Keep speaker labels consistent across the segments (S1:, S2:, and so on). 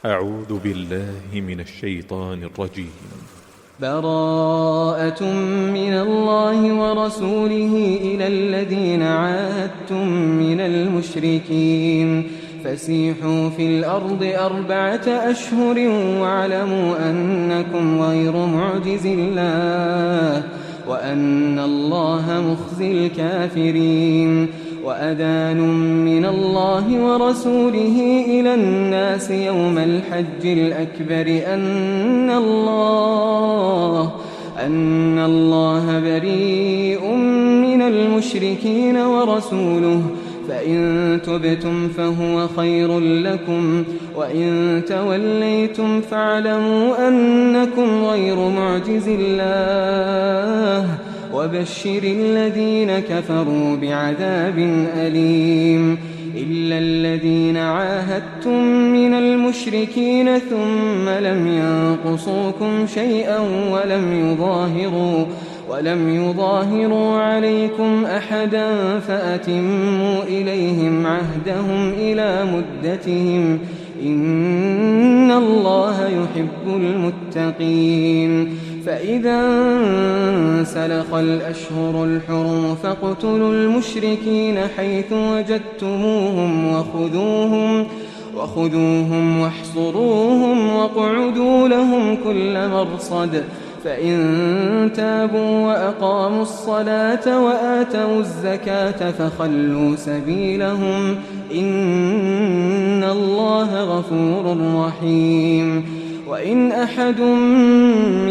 S1: أعوذ بالله من الشيطان الرجيم.
S2: براءة من الله ورسوله إلى الذين عاهدتم من المشركين فسيحوا في الأرض 4 أشهر واعلموا أنكم غير معجز الله وأن الله مخزي الكافرين. وأذان من الله ورسوله إلى الناس يوم الحج الأكبر أن الله بريء من المشركين ورسوله فإن تبتم فهو خير لكم وإن توليتم فاعلموا أنكم غير معجز الله وبشر الذين كفروا بعذاب أليم. إلا الذين عاهدتم من المشركين ثم لم ينقصوكم شيئا ولم يظاهروا عليكم أحدا فأتموا إليهم عهدهم إلى مدتهم إن الله يحب المتقين. فإذا انسلخ الأشهر الحرم فاقتلوا المشركين حيث وجدتموهم وخذوهم واحصروهم واقعدوا لهم كل مرصد. فإن تابوا وأقاموا الصلاة وآتوا الزكاة فخلوا سبيلهم إن الله غفور رحيم. وإن أحد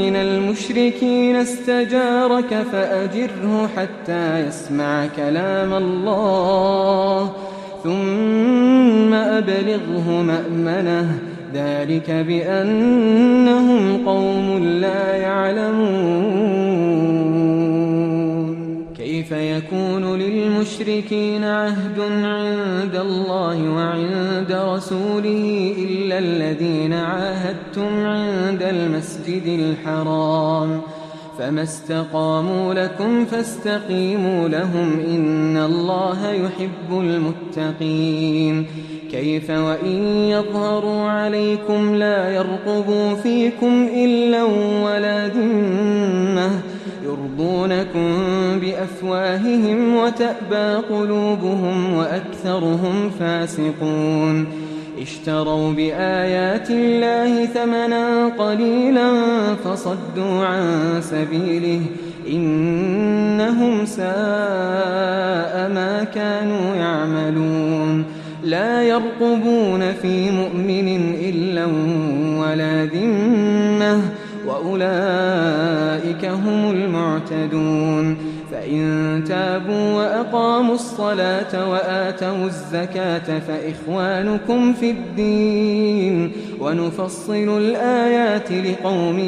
S2: من المشركين استجارك فأجره حتى يسمع كلام الله ثم أبلغه مأمنه ذلك بأنهم قوم لا يعلمون. كيف يكون للمشركين عهد عند الله وعند رسوله إلا الذين عاهدتم عند المسجد الحرام فما استقاموا لكم فاستقيموا لهم إن الله يحب المتقين. كيف وإن يظهروا عليكم لا يرقبوا فيكم إلا ولا ذمة يرضونكم بأفواههم وتأبى قلوبهم وأكثرهم فاسقون. اشتروا بآيات الله ثمنا قليلا فصدوا عن سبيله إنهم ساء ما كانوا يعملون. لا يرقبون في مؤمن إلا ولا ذمة وأولئك هم المعتدون. فإن تابوا وأقاموا الصلاة وآتوا الزكاة فإخوانكم في الدين ونفصل الآيات لقوم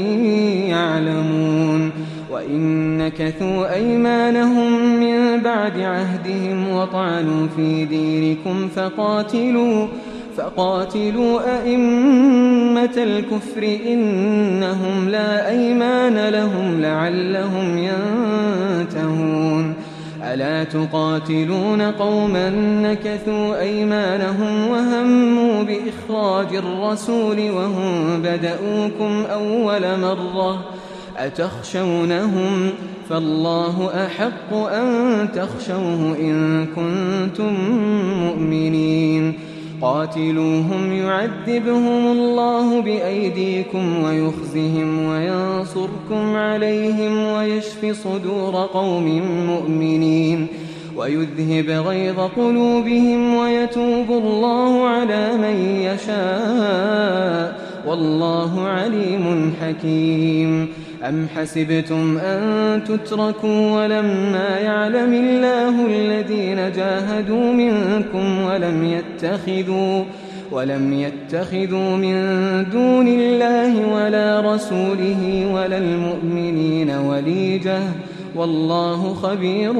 S2: يعلمون. وإن نكثوا أيمانهم من بعد عهدهم وطعنوا في دينكم فقاتلوا أئمة الكفر إنهم لا أيمان لهم لعلهم ينتهون. ألا تقاتلون قوما نكثوا أيمانهم وهموا بإخراج الرسول وهم بدؤوكم أول مرة أتخشونهم فالله أحق أن تخشوه إن كنتم مؤمنين. قاتلوهم يعذبهم الله بأيديكم ويخزهم وينصركم عليهم ويشف صدور قوم مؤمنين ويذهب غيظ قلوبهم ويتوب الله على من يشاء والله عليم حكيم. أم حسبتم أن تتركوا ولما يعلم الله الذين جاهدوا منكم ولم يتخذوا من دون الله ولا رسوله ولا المؤمنين وليجة والله خبير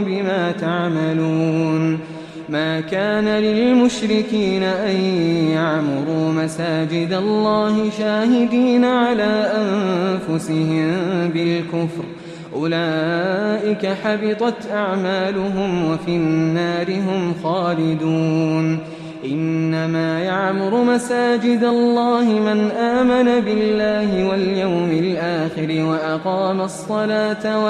S2: بما تعملون. ما كان للمشركين أن يعمروا مساجد الله شاهدين على أنفسهم بالكفر أولئك حبطت أعمالهم وفي النار هم خالدون. إنما يعمر مساجد الله من آمن بالله واليوم الآخر وأقام الصلاة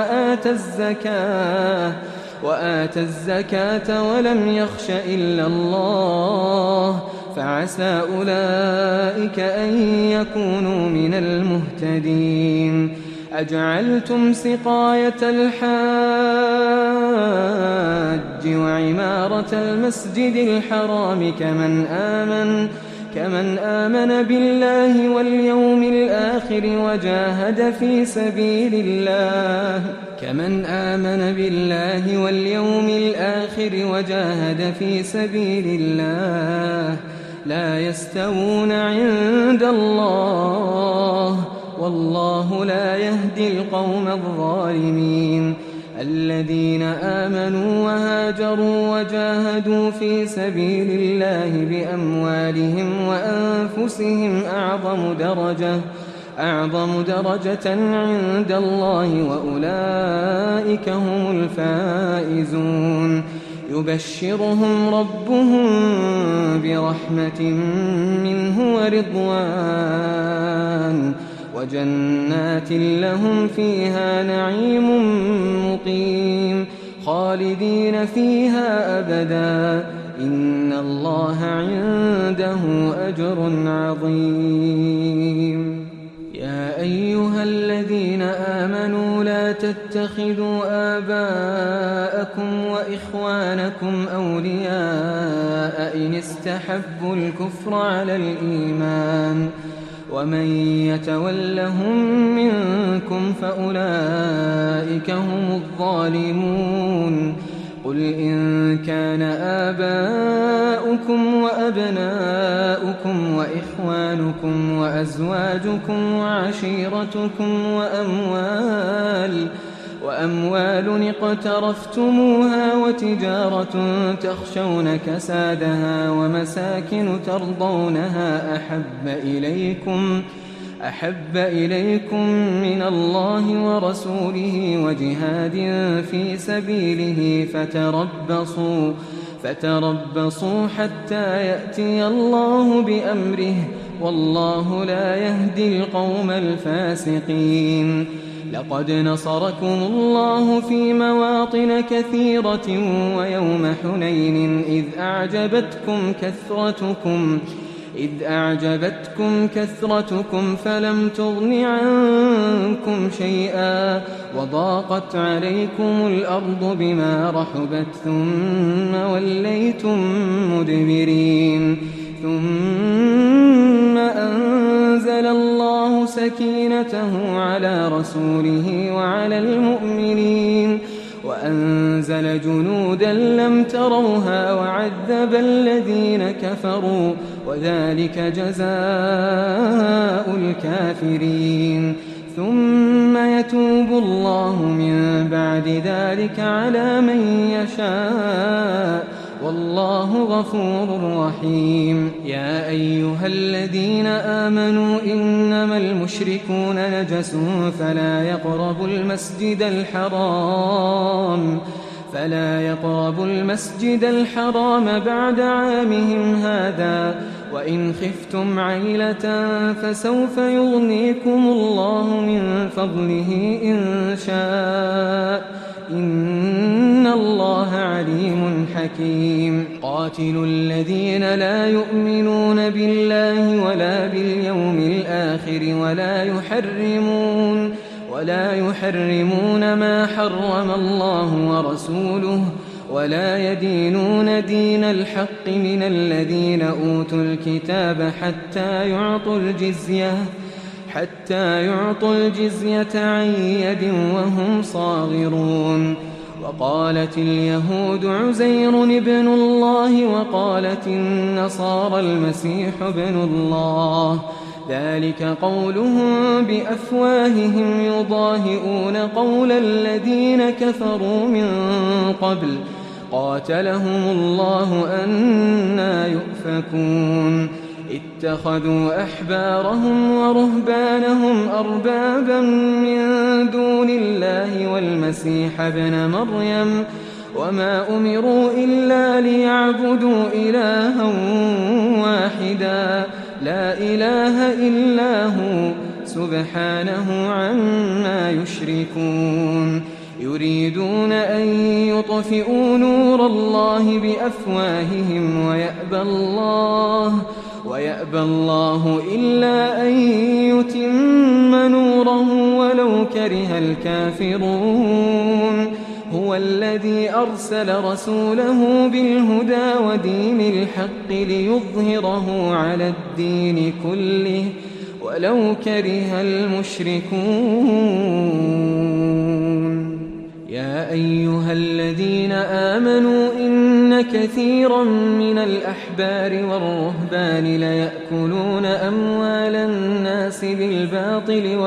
S2: وآتى الزكاة ولم يخش إلا الله فعسى أولئك أن يكونوا من المهتدين. أجعلتم سقاية الحاج وعمارة المسجد الحرام كمن آمن بالله واليوم الآخر وجاهد في سبيل الله لا يستوون عند الله والله لا يهدي القوم الظالمين. الذين آمنوا وهاجروا وجاهدوا في سبيل الله بأموالهم وأنفسهم أعظم درجة عند الله وأولئك هم الفائزون. يبشرهم ربهم برحمة منه ورضوان وجنات لهم فيها نعيم مقيم خالدين فيها أبدا إن الله عنده أجر عظيم. يا أيها الذين آمنوا لا تتخذوا آباءكم وإخوانكم أولياء إن استحبوا الكفر على الإيمان ومن يتولهم منكم فأولئك هم الظالمون. قل إن كان آباؤكم وأبناؤكم وإخوانكم وأزواجكم وعشيرتكم وأموال اقترفتموها وتجارة تخشون كسادها ومساكن ترضونها أحب إليكم من الله ورسوله وجهاد في سبيله فتربصوا حتى يأتي الله بأمره والله لا يهدي القوم الفاسقين. لقد نصركم الله في مواطن كثيرة ويوم حنين إذ أعجبتكم كثرتكم فلم تغن عنكم شيئا وضاقت عليكم الأرض بما رحبت ثم وليتم مدبرين. ثم أنزل الله سكينته على رسوله وعلى المؤمنين وأنزل جنودا لم تروها وعذب الذين كفروا وذلك جزاء الكافرين. ثم يتوب الله من بعد ذلك على من يشاء والله غفور رحيم. يا أيها الذين آمنوا إنما المشركون نجس فلا يقربوا المسجد الحرام بعد عامهم هذا وإن خفتم عيلة فسوف يغنيكم الله من فضله إن شاء إن الله عليم حكيم. قاتلوا الذين لا يؤمنون بالله ولا باليوم الآخر ولا يحرمون ما حرم الله ورسوله ولا يدينون دين الحق من الذين أوتوا الكتاب حتى يعطوا الجزية عن يد وهم صاغرون. وقالت اليهود عزير ابن الله وقالت النصارى المسيح ابن الله ذلك قولهم بأفواههم يضاهئون قول الذين كفروا من قبل قاتلهم الله أنى يؤفكون. اتخذوا أحبارهم ورهبانهم أربابا من دون الله والمسيح ابن مريم وما أمروا إلا ليعبدوا إلها واحدا لا إله إلا هو سبحانه عما يشركون يريدون أن يطفئوا نور الله بأفواههم ويأبى الله إلا أن يتم نوره ولو كره الكافرون هو الذي أرسل رسوله بالهدى ودين الحق ليظهره على الدين كله ولو كره المشركون يا أيها الذين آمنوا إن كثيرا من الأحبار والرهبان ليأكلون أموال الناس بالباطل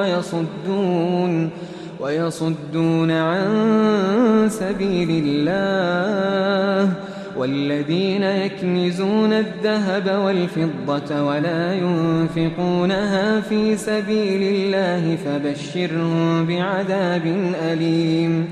S2: ويصدون عن سبيل الله والذين يكنزون الذهب والفضة ولا ينفقونها في سبيل الله فبشرهم بعذاب أليم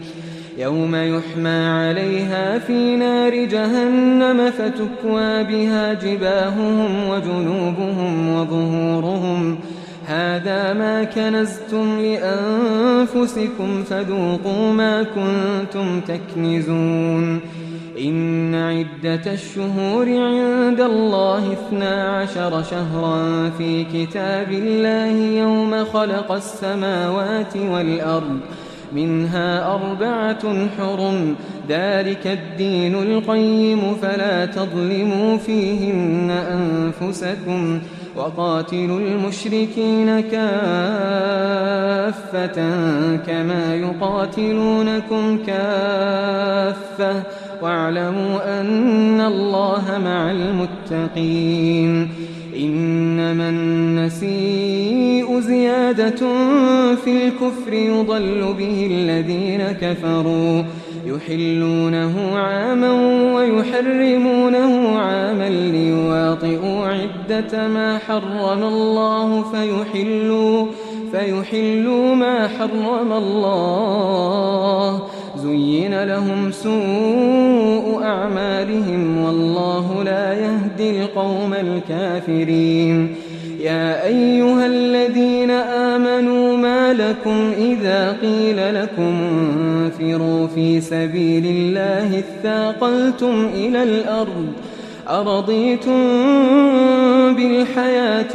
S2: يوم يحمى عليها في نار جهنم فتكوى بها جباههم وجنوبهم وظهورهم هذا ما كنزتم لأنفسكم فذوقوا ما كنتم تكنزون إن عدة الشهور عند الله 12 شهرا في كتاب الله يوم خلق السماوات والأرض منها 4 حرم ذلك الدين القيم فلا تظلموا فيهن أنفسكم وقاتلوا المشركين كافة كما يقاتلونكم كافة واعلموا أن الله مع المتقين إنما النسيء زيادة في الكفر يضل به الذين كفروا يحلونه عاما ويحرمونه عاما ليواطئوا عدة ما حرم الله فيحلوا ما حرم الله زين لهم سوء أعمالهم والله لا يهدي القوم الكافرين يا أيها الذين آمنوا ما لكم إذا قيل لكم انفروا في سبيل الله اثاقلتم إلى الأرض أرضيتم بالحياة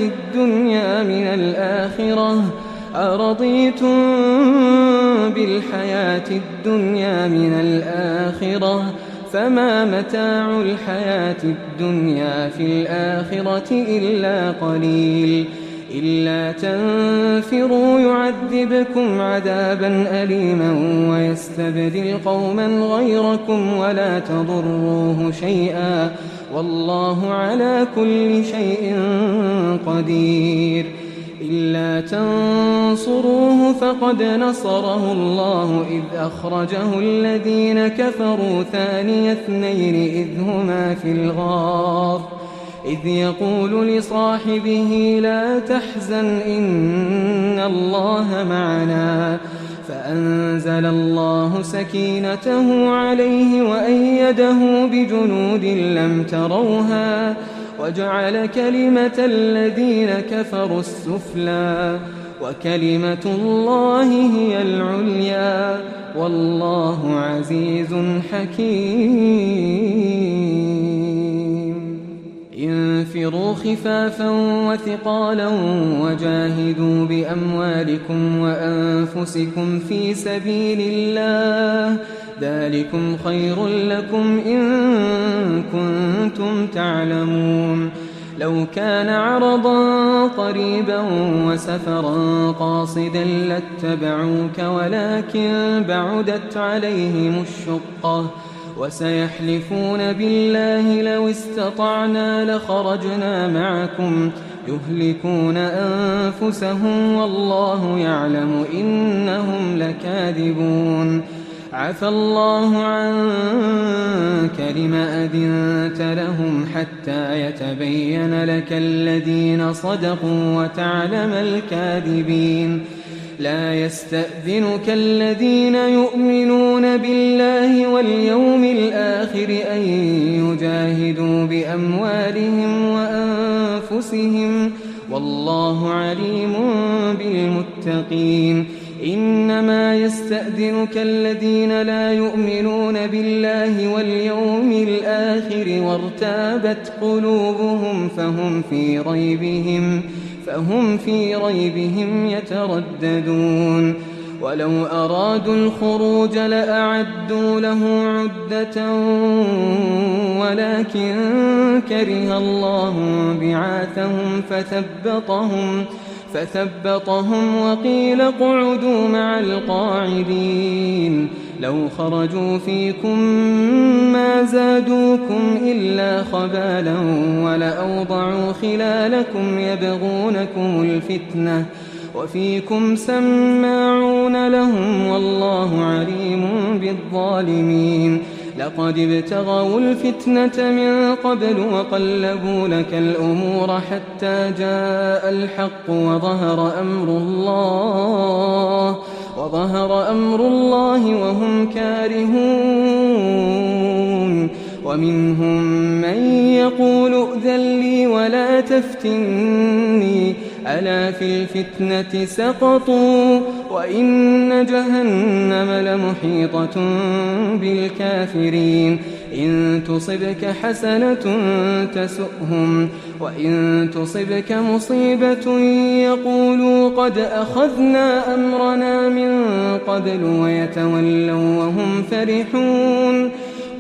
S2: الدنيا من الآخرة فما متاع الحياة الدنيا في الآخرة إلا قليل إلا تنفروا يعذبكم عذابا أليما ويستبدل قوما غيركم ولا تضروه شيئا والله على كل شيء قدير إلا تنصروه فقد نصره الله إذ أخرجه الذين كفروا ثاني اثنين إذ هما في الغار إذ يقول لصاحبه لا تحزن إن الله معنا فأنزل الله سكينته عليه وأيده بجنود لم تروها وجعل كلمة الذين كفروا السفلى وكلمة الله هي العليا والله عزيز حكيم انفروا خفافا وثقالا وجاهدوا بأموالكم وأنفسكم في سبيل الله ذلكم خير لكم إن كنتم تعلمون لو كان عرضا قريبا وسفرا قاصدا لاتبعوك ولكن بعدت عليهم الشقة وسيحلفون بالله لو استطعنا لخرجنا معكم يهلكون أنفسهم والله يعلم إنهم لكاذبون عفى الله عنك لم أذنت لهم حتى يتبين لك الذين صدقوا وتعلم الكاذبين لا يستأذنك الذين يؤمنون بالله واليوم الآخر أن يجاهدوا بأموالهم وأنفسهم والله عليم بالمتقين. إنما يستأذنك الذين لا يؤمنون بالله واليوم الآخر وارتابت قلوبهم فهم في ريبهم يترددون. ولو أرادوا الخروج لأعدوا له عدة ولكن كره الله بعاثهم فثبطهم وقيل اقعدوا مع القاعدين. لو خرجوا فيكم ما زادوكم إلا خبالا ولأوضعوا خلالكم يبغونكم الفتنة وفيكم سماعون لهم والله عليم بالظالمين. لقد ابتغوا الفتنة من قبل وقلبوا لك الأمور حتى جاء الحق وظهر أمر الله وهم كارهون. ومنهم من يقول ائذن لي ولا تفتني ألا في الفتنة سقطوا وإن جهنم لمحيطة بالكافرين. إن تصبك حسنة تسؤهم وإن تصبك مصيبة يقولوا قد أخذنا أمرنا من قبل ويتولوا وهم فرحون.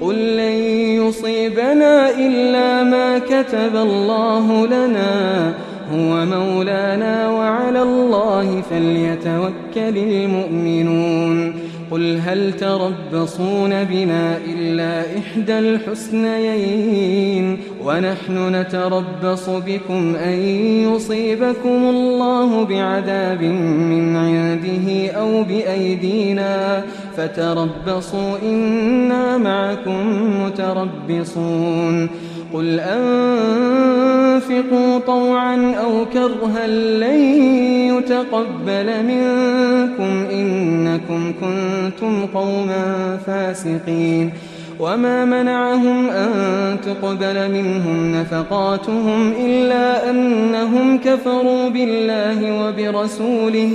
S2: قل لن يصيبنا إلا ما كتب الله لنا هو مولانا وعلى الله فليتوكل المؤمنون. قل هل تربصون بنا إلا إحدى الحسنيين ونحن نتربص بكم أن يصيبكم الله بعذاب من عنده أو بأيدينا فتربصوا إنا معكم متربصون. قل أنفقوا طوعا أو كرها لن يتقبل منكم إنكم كنتم قوما فاسقين. وما منعهم أن تقبل منهم نفقاتهم إلا أنهم كفروا بالله وبرسوله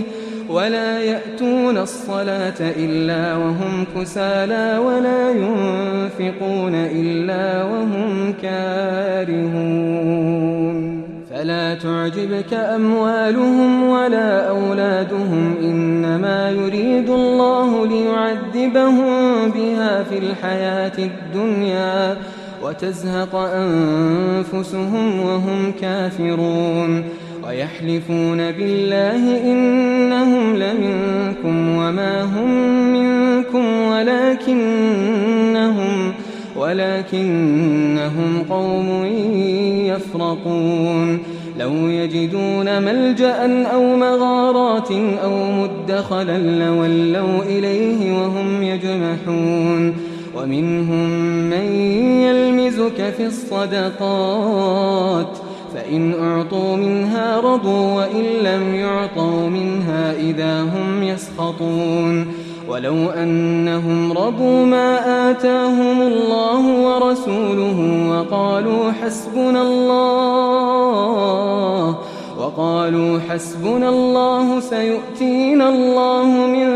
S2: ولا يأتون الصلاة إلا وهم كسالى ولا ينفقون إلا وهم كارهون. فلا تعجبك أموالهم ولا أولادهم إنما يريد الله ليعذبهم بها في الحياة الدنيا وتزهق أنفسهم وهم كافرون. ويحلفون بالله إنهم لمنكم وما هم منكم ولكنهم قوم يفرقون. لو يجدون ملجأ أو مغارات أو مدخلا لولوا إليه وهم يجمحون. ومنهم من يلمزك في الصدقات فإن أعطوا منها رضوا وإن لم يعطوا منها إذا هم يسخطون. ولو أنهم رضوا ما آتاهم الله ورسوله وقالوا حسبنا الله سيؤتينا الله من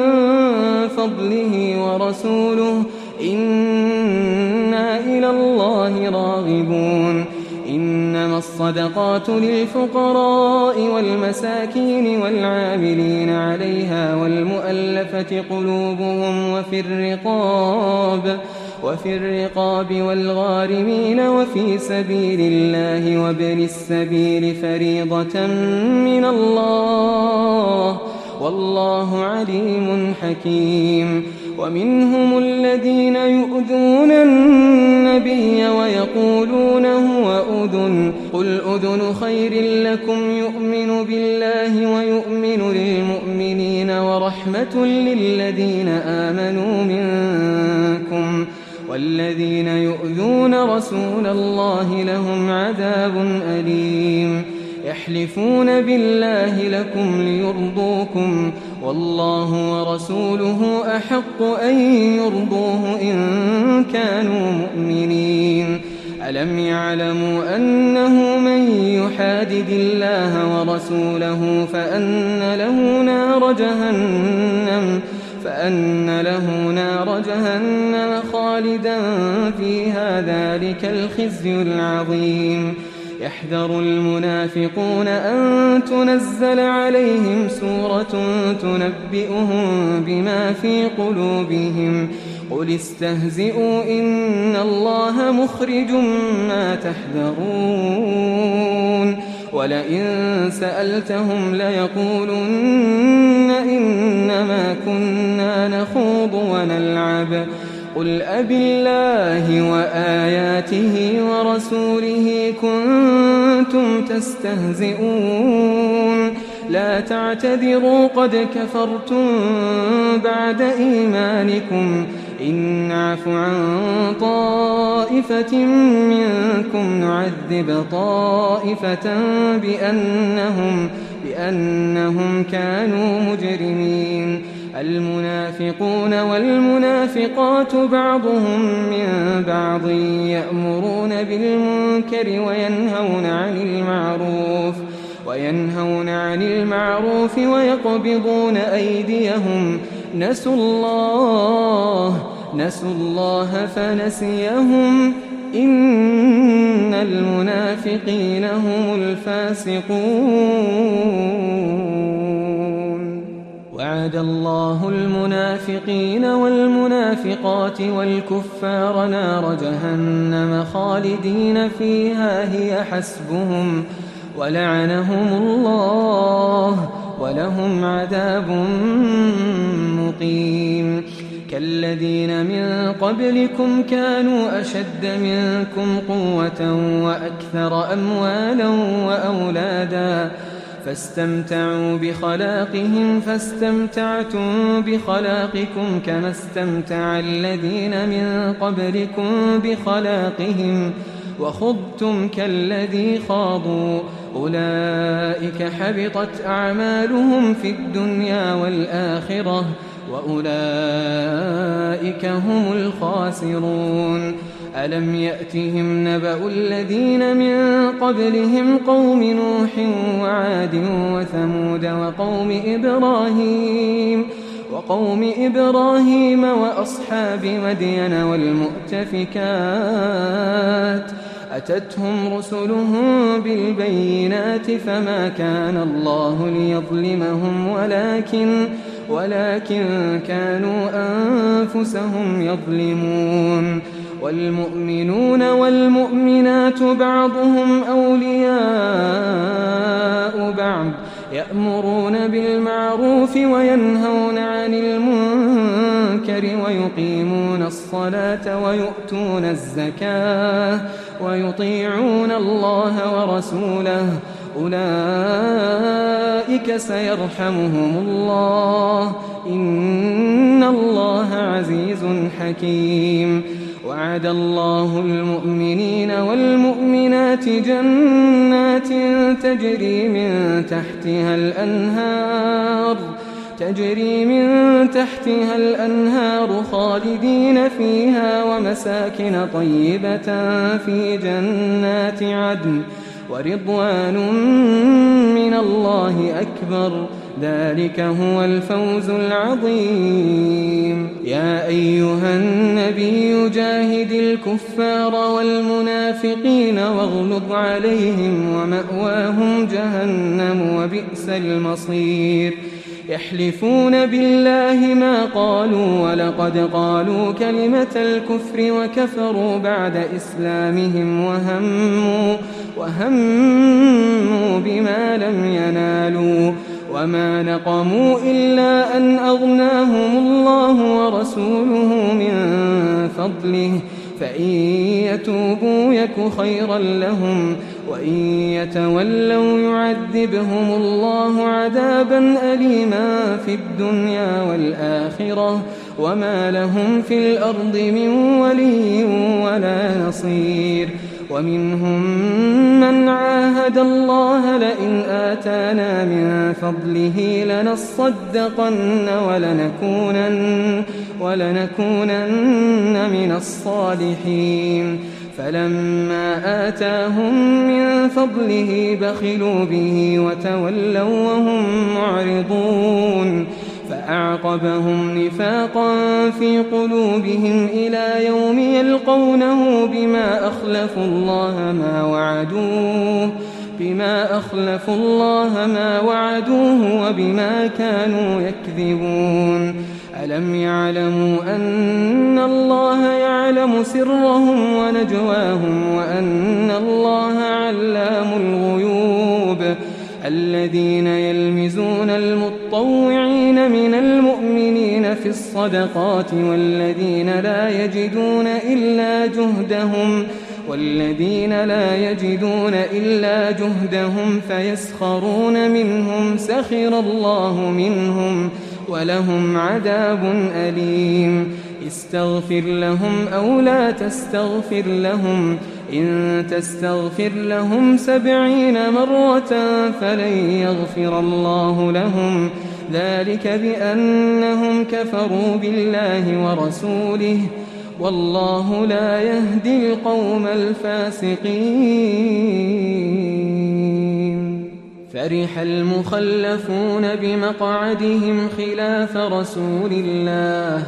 S2: فضله ورسوله إنا إلى الله راغبون. إنما الصدقات للفقراء والمساكين والعاملين عليها والمؤلفة قلوبهم وفي الرقاب والغارمين وفي سبيل الله وابن السبيل فريضة من الله والله عليم حكيم. ومنهم الذين يؤذون النبي ويقولون هو أذن قل أذن خير لكم يؤمن بالله ويؤمن للمؤمنين ورحمة للذين آمنوا منكم والذين يؤذون رسول الله لهم عذاب أليم. يحلفون بالله لكم ليرضوكم والله ورسوله أحق أن يرضوه إن كانوا مؤمنين. ألم يعلموا أنه من يحادد الله ورسوله فأن له نار جهنم خالدا فيها ذلك الخزي العظيم. يحذر المنافقون أن تنزل عليهم سورة تنبئهم بما في قلوبهم قل استهزئوا إن الله مخرج ما تحذرون ولئن سألتهم ليقولن إنما كنا نخوض ونلعب قل أبالله وآياته ورسوله كنتم تستهزئون لا تعتذروا قد كفرتم بعد إيمانكم إن نعف عن طائفة منكم نعذب طائفة بأنهم كانوا مجرمين. المنافقون والمنافقات بعضهم من بعض يأمرون بالمنكر وينهون عن المعروف ويقبضون أيديهم نسوا الله فنسيهم إن المنافقين هم الفاسقون. وعد الله المنافقين والمنافقات والكفار نار جهنم خالدين فيها هي حسبهم ولعنهم الله ولهم عذاب مقيم. كالذين من قبلكم كانوا أشد منكم قوة وأكثر أموالا وأولادا فاستمتعوا بخلاقهم فاستمتعتم بخلاقكم كما استمتع الذين من قبلكم بخلاقهم وخضتم كالذي خاضوا أولئك حبطت أعمالهم في الدنيا والآخرة وأولئك هم الخاسرون. ألم يأتهم نبأ الذين من قبلهم قوم نوح وعاد وثمود وقوم إبراهيم وأصحاب مدين والمؤتفكات أتتهم رسلهم بالبينات فما كان الله ليظلمهم ولكن كانوا أنفسهم يظلمون. والمؤمنون والمؤمنات بعضهم أولياء بعض يأمرون بالمعروف وينهون عن المنكر ويقيمون الصلاة ويؤتون الزكاة ويطيعون الله ورسوله أولئك سيرحمهم الله إن الله عزيز حكيم. وعد الله المؤمنين والمؤمنات جنات تجري من تحتها الأنهار خالدين فيها ومساكن طيبة في جنات عدن ورضوان من الله أكبر ذلك هو الفوز العظيم. يا أيها النبي جاهد الكفار والمنافقين واغلظ عليهم ومأواهم جهنم وبئس المصير. يحلفون بالله ما قالوا ولقد قالوا كلمة الكفر وكفروا بعد إسلامهم وهموا بما لم ينالوا وما نقموا إلا أن أغناهم الله ورسوله من فضله فإن يتوبوا يك خيرا لهم وإن يتولوا يعذبهم الله عذابا أليما في الدنيا والآخرة وما لهم في الأرض من ولي ولا نصير. ومنهم من عاهد الله لئن آتانا من فضله لنصدقن ولنكونن من الصالحين فلما آتاهم من فضله بخلوا به وتولوا وهم معرضون فأعقبهم نفاقا في قلوبهم إلى يوم يلقونه بما أخلفوا الله ما وعدوه وبما كانوا يكذبون ألم يعلموا أن الله يعلم سرهم ونجواهم وأن الله علام الغيوب الذين يلمزون المطوعين من المؤمنين في الصدقات والذين لا يجدون إلا جهدهم فيسخرون منهم سخر الله منهم ولهم عذاب أليم استغفر لهم أو لا تستغفر لهم إن تستغفر لهم 70 مرة فلن يغفر الله لهم ذلك بأنهم كفروا بالله ورسوله والله لا يهدي القوم الفاسقين فرح المخلفون بمقعدهم خلاف رسول الله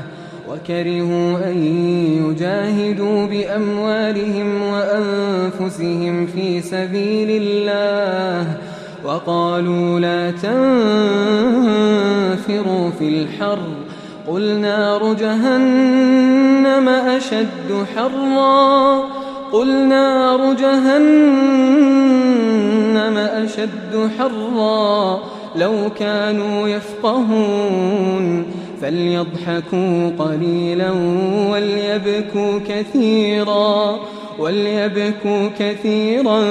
S2: وكرهوا أن يجاهدوا بأموالهم وأنفسهم في سبيل الله وقالوا لا تنفروا في الحر قل نار جهنم أشد حرا لو كانوا يفقهون فليضحكوا قليلا وليبكوا كثيرا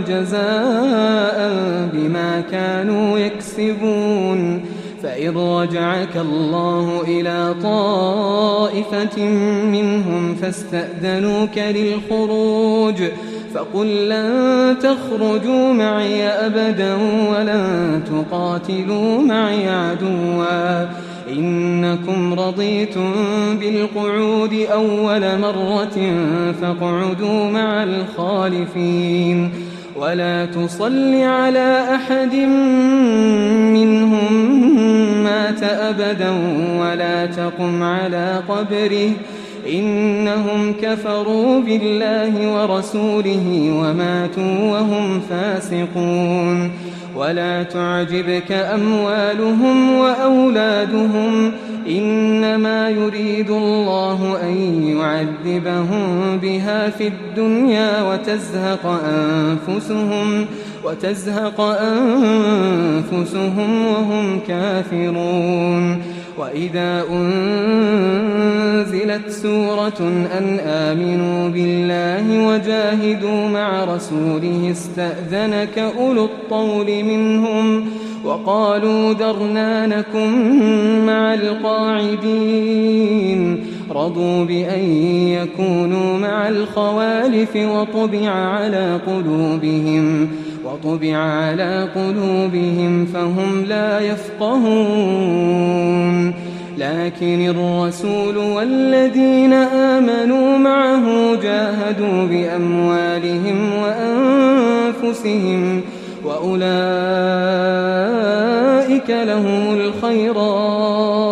S2: جزاء بما كانوا يكسبون فإن رجعك الله إلى طائفة منهم فاستأذنوك للخروج فقل لن تخرجوا معي أبدا ولن تقاتلوا معي عدوا إنكم رضيتم بالقعود أول مرة فاقعدوا مع الخالفين ولا تصل على أحد منهم مات أبدا ولا تقم على قبره إنهم كفروا بالله ورسوله وماتوا وهم فاسقون ولا تعجبك أموالهم وأولادهم إنما يريد الله أن يعذبهم بها في الدنيا وتزهق أنفسهم وهم كافرون وإذا أنزلت سورة أن آمنوا بالله وجاهدوا مع رسوله استأذنك أولو الطول منهم وقالوا ذرنا نكن مع القاعدين رضوا بأن يكونوا مع الخوالف وطبع على قلوبهم فهم لا يفقهون لكن الرسول والذين آمنوا معه جاهدوا بأموالهم وأنفسهم وأولئك لهم الخيرات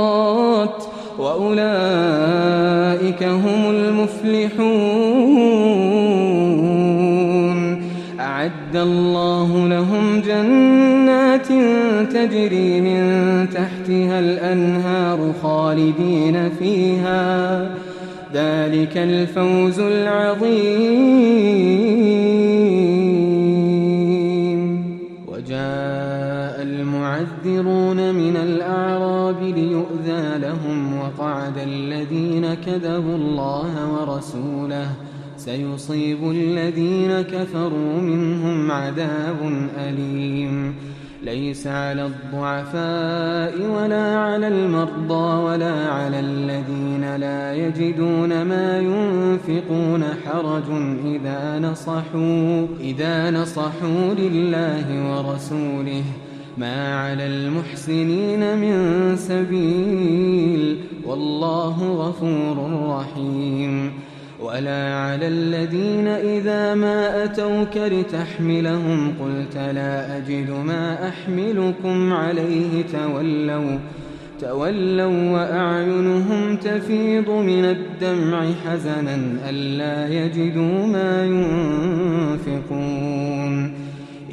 S2: وأولئك هم المفلحون أعد الله لهم جنات تجري من تحتها الأنهار خالدين فيها ذلك الفوز العظيم وجاء المعذرون من الأعراب ليؤذى لهم وقعد الذين كذبوا الله ورسوله سيصيب الذين كفروا منهم عذاب أليم ليس على الضعفاء ولا على المرضى ولا على الذين لا يجدون ما ينفقون حرج إذا نصحوا لله ورسوله ما على المحسنين من سبيل والله غفور رحيم. ولا على الذين إذا ما أتوك لتحملهم قلت لا أجد ما أحملكم عليه تولوا وأعينهم تفيض من الدمع حزنا ألا يجدوا ما ينفقون.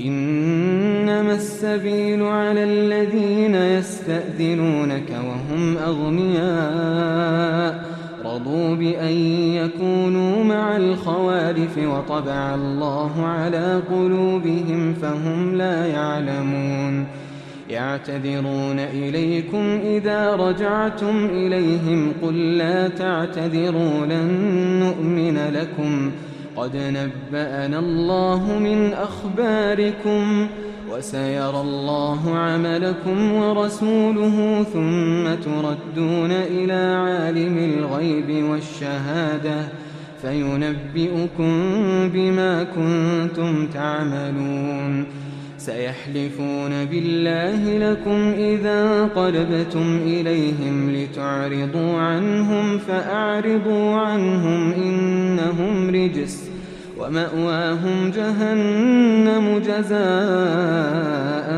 S2: إنما السبيل على الذين يستأذنونك وهم أغنياء رضوا بأن يكونوا مع الخوالف وطبع الله على قلوبهم فهم لا يعلمون. يعتذرون إليكم إذا رجعتم إليهم قل لا تعتذروا لن نؤمن لكم قد نبأنا الله من أخباركم وسيرى الله عملكم ورسوله ثم تردون إلى عالم الغيب والشهادة فينبئكم بما كنتم تعملون. سيحلفون بالله لكم إذا انقلبتم إليهم لتعرضوا عنهم فأعرضوا عنهم إنهم رجس ومأواهم جهنم جزاء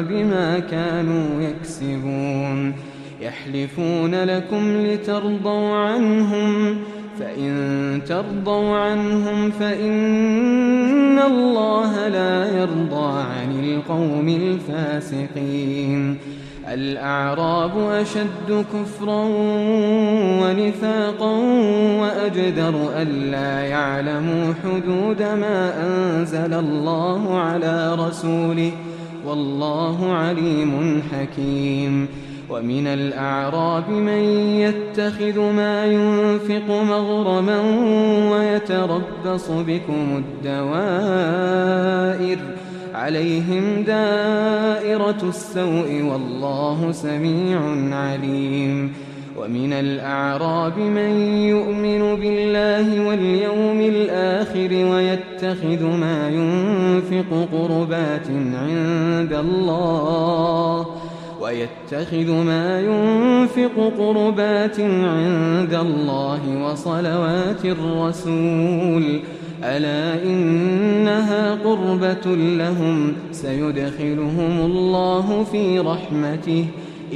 S2: بما كانوا يكسبون. يحلفون لكم لترضوا عنهم فإن ترضوا عنهم فإن الله لا يرضى عن القوم الفاسقين. الأعراب أشد كفرا ونفاقا وأجدر ألا يعلموا حدود ما أنزل الله على رسوله والله عليم حكيم. ومن الأعراب من يتخذ ما ينفق مغرما ويتربص بكم الدوائر عليهم دائرة السوء والله سميع عليم. ومن الأعراب من يؤمن بالله واليوم الآخر ويتخذ ما ينفق قربات عند الله وصلوات الرسول ألا إنها قربة لهم سيدخلهم الله في رحمته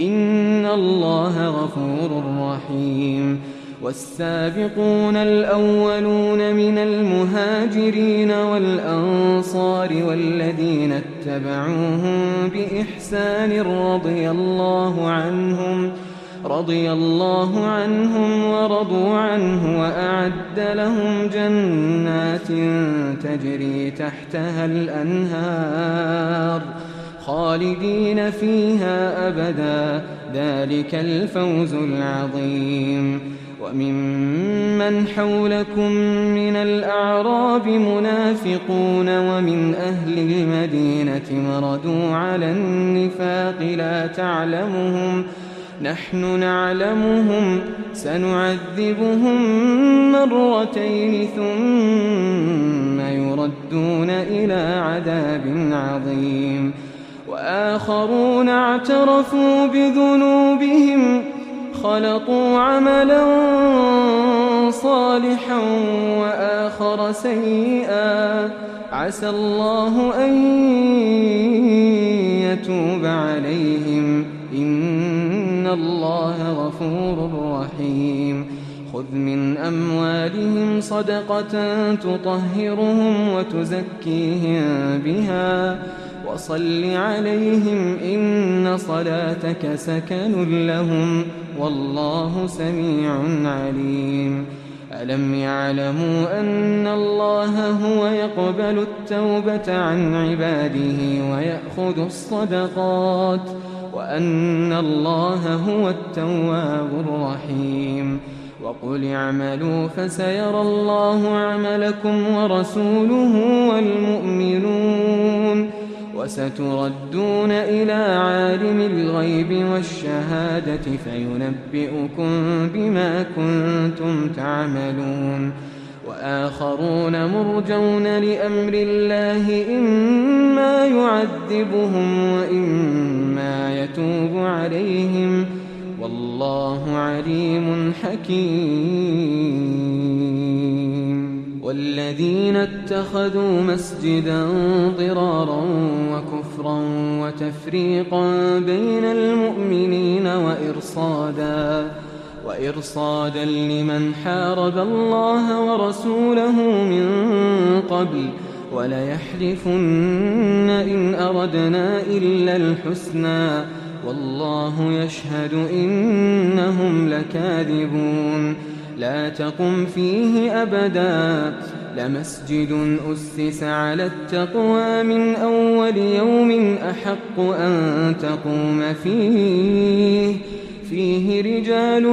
S2: إن الله غفور رحيم. والسابقون الأولون من المهاجرين والأنصار والذين اتبعوهم بإحسان رضي الله عنهم ورضوا عنه وأعد لهم جنات تجري تحتها الأنهار خالدين فيها أبدا ذلك الفوز العظيم. وممن حولكم من الأعراب منافقون ومن أهل المدينة مردوا على النفاق لا تعلمهم نحن نعلمهم سنعذبهم مرتين ثم يردون إلى عذاب عظيم. وآخرون اعترفوا بذنوبهم خلطوا عملا صالحا وآخر سيئا عسى الله أن يتوب عليهم إن الله غفور رحيم. خذ من أموالهم صدقة تطهرهم وتزكيهم بها وصل عليهم إن صلاتك سكن لهم والله سميع عليم. ألم يعلموا أن الله هو يقبل التوبة عن عباده ويأخذ الصدقات وأن الله هو التواب الرحيم. وقل اعملوا فسيرى الله عملكم ورسوله والمؤمنون وستردون إلى عالم الغيب والشهادة فينبئكم بما كنتم تعملون وآخرون مرجون لأمر الله إما يعذبهم وإما يتوب عليهم والله عليم حكيم والذين اتخذوا مسجدا ضرارا وكفرا وتفريقا بين المؤمنين وإرصادا لمن حارب الله ورسوله من قبل وليحلفن إن أردنا إلا الحسنى والله يشهد إنهم لكاذبون لا تقم فيه أبدا لمسجد أسس على التقوى من أول يوم أحق أن تقوم فيه رجال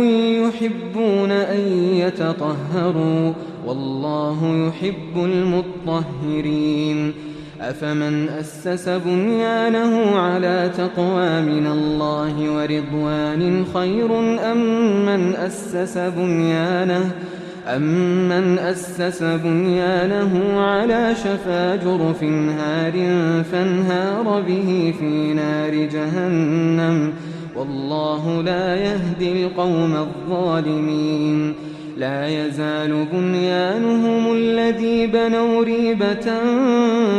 S2: يحبون أن يتطهروا والله يحب المطهرين أفمن أسس بنيانه على تقوى من الله ورضوان خير أم من أسس بنيانه على شفا جرف هار فانهار به في نار جهنم والله لا يهدي القوم الظالمين لا يزال بنيانهم الذي بنوا ريبة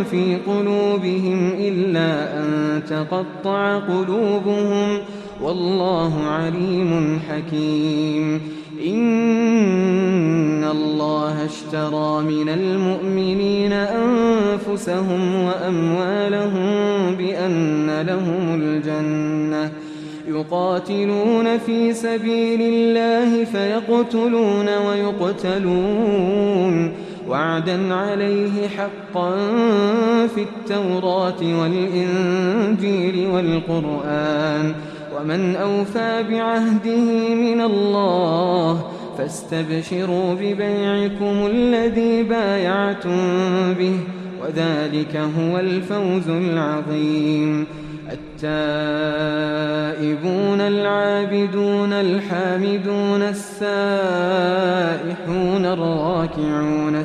S2: في قلوبهم إلا أن تقطع قلوبهم والله عليم حكيم إن الله اشترى من المؤمنين أنفسهم وأموالهم بأن لهم الجنة يقاتلون في سبيل الله فيقتلون ويقتلون وعدا عليه حقا في التوراة والإنجيل والقرآن ومن أوفى بعهده من الله فاستبشروا ببيعكم الذي بايعتم به وذلك هو الفوز العظيم التائبون العابدون الحامدون السائحون الراكعون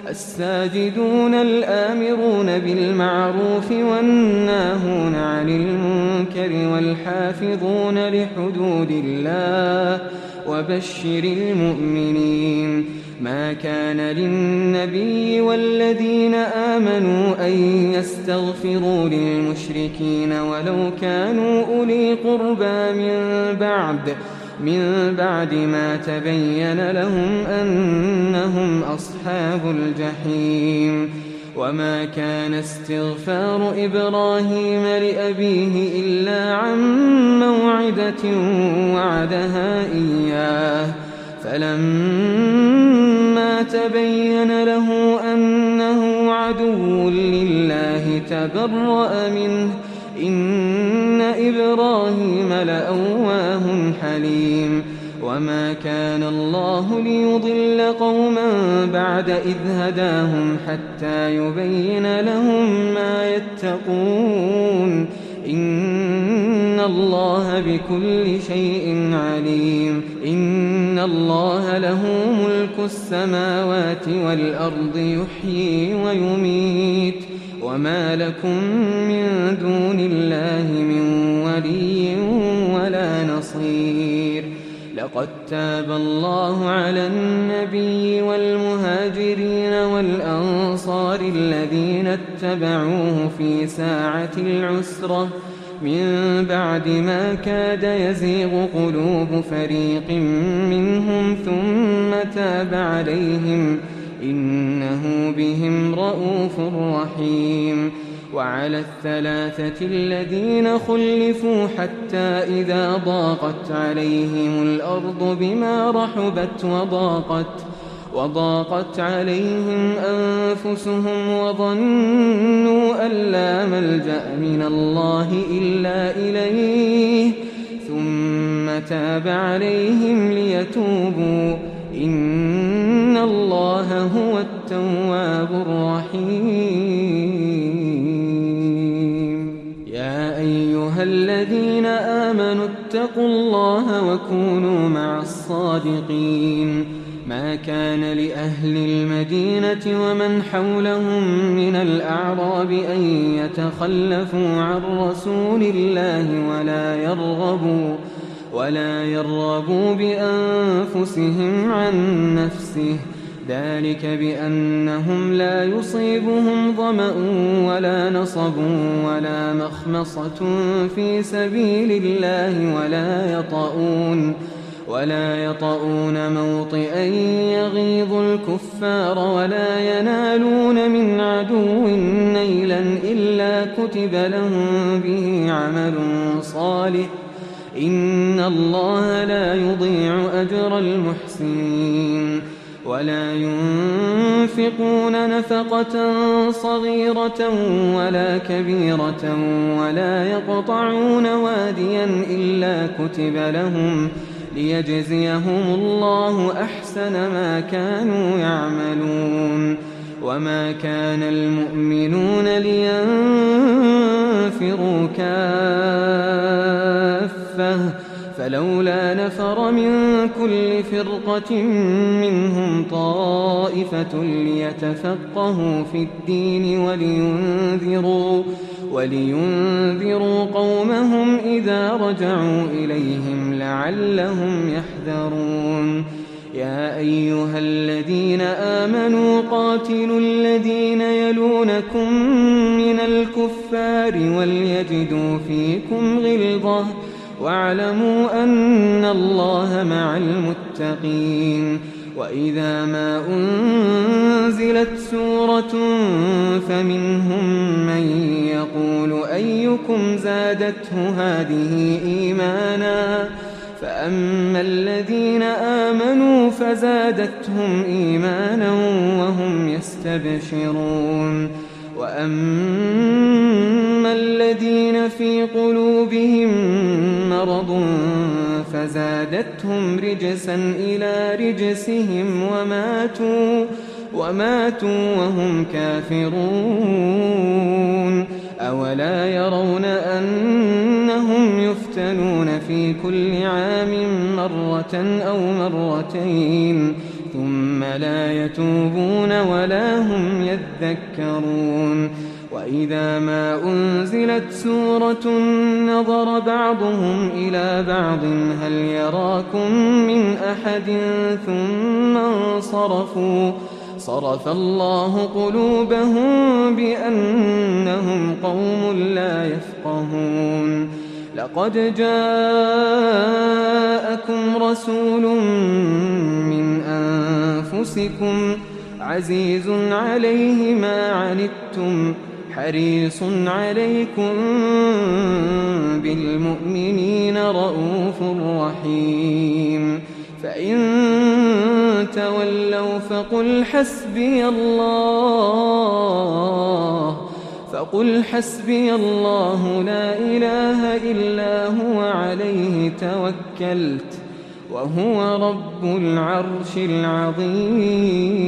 S2: الساجدون الآمرون بالمعروف والناهون عن المنكر والحافظون لحدود الله وبشر المؤمنين ما كان للنبي والذين آمنوا أن يستغفروا للمشركين ولو كانوا أولي قربى من بعد ما تبين لهم أنهم أصحاب الجحيم وما كان استغفار إبراهيم لأبيه إلا عن موعدة وعدها إياه فلما تبين له أنه عدو لله تبرأ منه إن إبراهيم لأواه حليم وما كان الله ليضل قوما بعد إذ هداهم حتى يبين لهم ما يتقون إن الله بكل شيء عليم إن الله له ملك السماوات والأرض يحيي ويميت وما لكم من دون الله من ولي ولا نصير لقد تاب الله على النبي والمهاجرين والأنصار الذين اتبعوه في ساعة العسرة من بعد ما كاد يزيغ قلوب فريق منهم ثم تاب عليهم إنه بهم رءوف رحيم وعلى الثلاثة الذين خلفوا حتى إذا ضاقت عليهم الأرض بما رحبت وضاقت عليهم أنفسهم وظنوا أن لا ملجأ من الله إلا إليه ثم تاب عليهم ليتوبوا إن الله هو التواب الرحيم واتقوا الله وكونوا مع الصادقين. ما كان لأهل المدينة ومن حولهم من الأعراب أن يتخلفوا عن رسول الله ولا يرغبوا بأنفسهم عن نفسه، ذلك بأنهم لا يصيبهم ظمأ ولا نصب ولا مخمصة في سبيل الله ولا يطؤون موطئا يغيظ الكفار ولا ينالون من عدو نيلا إلا كتب لهم به عمل صالح، إن الله لا يضيع أجر المحسنين. ولا ينفقون نفقة صغيرة ولا كبيرة ولا يقطعون واديا إلا كتب لهم ليجزيهم الله أحسن ما كانوا يعملون. وما كان المؤمنون لينفروا كافة، فلولا نفر من كل فرقة منهم طائفة ليتفقهوا في الدين ولينذروا قومهم إذا رجعوا إليهم لعلهم يحذرون. يا أيها الذين آمنوا قاتلوا الذين يلونكم من الكفار وليجدوا فيكم غلظة واعلموا أن الله مع المتقين. وإذا ما أنزلت سورة فمنهم من يقول أيكم زادته هذه إيمانا، فأما الذين آمنوا فزادتهم إيمانا وهم يستبشرون. وأما الذين في قلوبهم مرض فزادتهم رجسا إلى رجسهم وماتوا وهم كافرون. أولا يرون أنهم يفتنون في كل عام مرة أو مرتين ثم لا يتوبون ولا هم يذكرون. وإذا ما أنزلت سورة نظر بعضهم إلى بعض هل يراكم من أحد ثم انصرفوا، صرف الله قلوبهم بأنهم قوم لا يفقهون. لقد جاءكم رسول من أنفسكم عزيز عليه ما عنتم حريص عليكم بالمؤمنين رؤوف رحيم. فإن تولوا فقل حسبي الله لا إله إلا هو عليه توكلت وهو رب العرش العظيم.